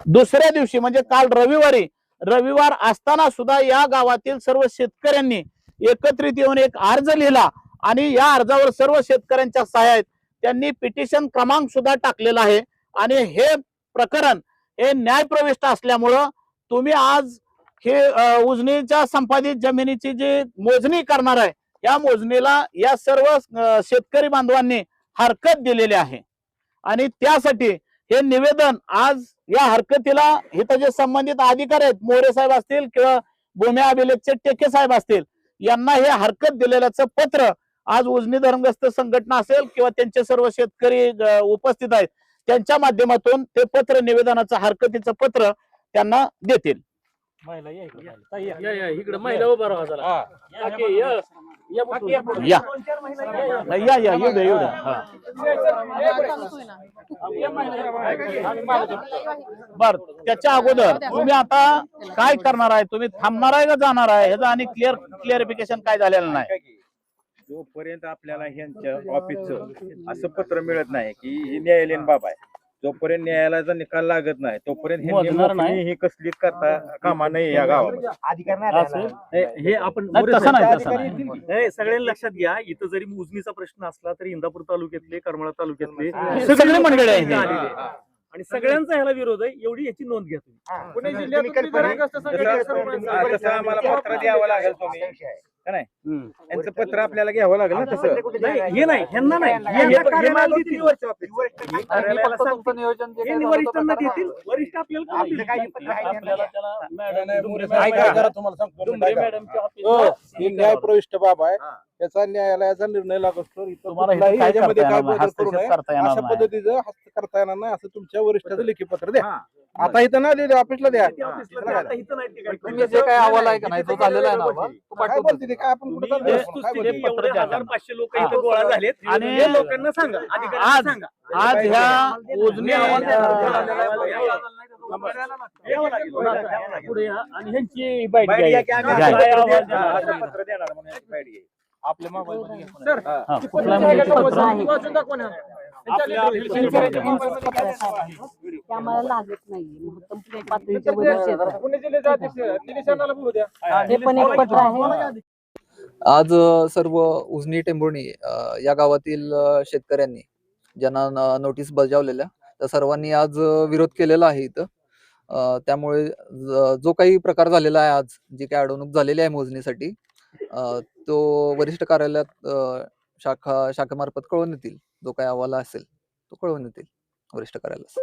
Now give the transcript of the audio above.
दुसऱ्या दिवशी म्हणजे काल रविवार असताना सुद्धा या गावातील सर्व शेतकऱ्यांनी एकत्रित येऊन एक अर्ज लिहिला आणि या अर्जावर सर्व शेतकऱ्यांच्या सह्या आहेत. त्यांनी पिटिशन क्रमांक सुद्धा टाकलेला आहे आणि हे प्रकरण हे न्यायप्रविष्ट असल्यामुळं तुम्ही आज हे उजनीच्या संपादित जमिनीची जी मोजणी करणार आहे या मोजणीला या सर्व शेतकरी बांधवांनी हरकत दिलेली आहे आणि त्यासाठी हे निवेदन आज या हरकतीला इथं जे संबंधित अधिकारी आहेत मोरे साहेब असतील किंवा भूमी अभिलेखचे टेके साहेब असतील यांना हे हरकत दिलेल्याचं पत्र आज उजनी धर्मग्रस्त संघटना असेल किंवा त्यांचे सर्व शेतकरी उपस्थित आहेत त्यांच्या माध्यमातून ते पत्र निवेदनाचं हरकतीचं पत्र त्यांना देतील. इकडे महिला उभा राहा जरा. बर त्याच्या अगोदर तुम्ही आता काय करणार आहे, तुम्ही थांबणार आहे का जाणार आहे ह्याचं आणि क्लिअरिफिकेशन काय झालेलं नाही. जोपर्यंत आपल्याला ह्यांच्या ऑफिसचं असं पत्र मिळत नाही की ही न्यायालयीन बाब आहे, जोपर्यंत न्यायालयाचा निकाल लागत नाही तोपर्यंत हे कसलीच करता कामा नाही या गावात. हे आपण सगळ्यांनी लक्षात घ्या. इथं जरी मोजणीचा प्रश्न असला तरी इंदापूर तालुक्यातले करमाळा तालुक्यातले सगळे मंडळी आहेत आणि सगळ्यांचा ह्याला विरोध आहे एवढी याची नोंद घ्या तुम्ही. पुणे जिल्ह्यात आम्हाला पत्र द्यावं लागेल तुम्ही नाही यांचं पत्र आपल्याला घ्यावं लागेल ना तसं हे नाही ह्यांना नाही वरिष्ठांना देतील. वरिष्ठ आपल्याला न्यायप्रविष्ट बाब आहे त्याचा न्यायालयाचा निर्णय लागत अशा पद्धतीचं हस्त करता येणार नाही असं तुमच्या वरिष्ठाचं लेखी पत्र द्या. आता इथं ना दे ऑफिसला द्या. तुम्ही जे काय अहवाल आहे का नाही तो झालेला आहे ना काय बोलते ते काय आपण कुठं 500 लोक इथं गोळा झालेत आणि लोकांना सांगा आज ह्या उजनी पुढे आणि ह्यांची बाईट पत्र देणार म्हणून आपल्या मोबाईल आम्हाला लागत नाही महत्तम पातळीच्या हे पण एक पत्र आहे. आज सर्व उजनी टेंभुर्णी या गावातील शेतकऱ्यांनी ज्यांना नोटीस बजावलेल्या त्या सर्वांनी आज विरोध केलेला आहे इथं. त्यामुळे जो काही प्रकार झालेला आहे आज जी काही अडवणूक झालेली आहे मोजणीसाठी तो वरिष्ठ कार्यालयात शाखेमार्फत कळवून येतील. जो काही अहवाल असेल तो कळवून येतील वरिष्ठ कार्यालयास.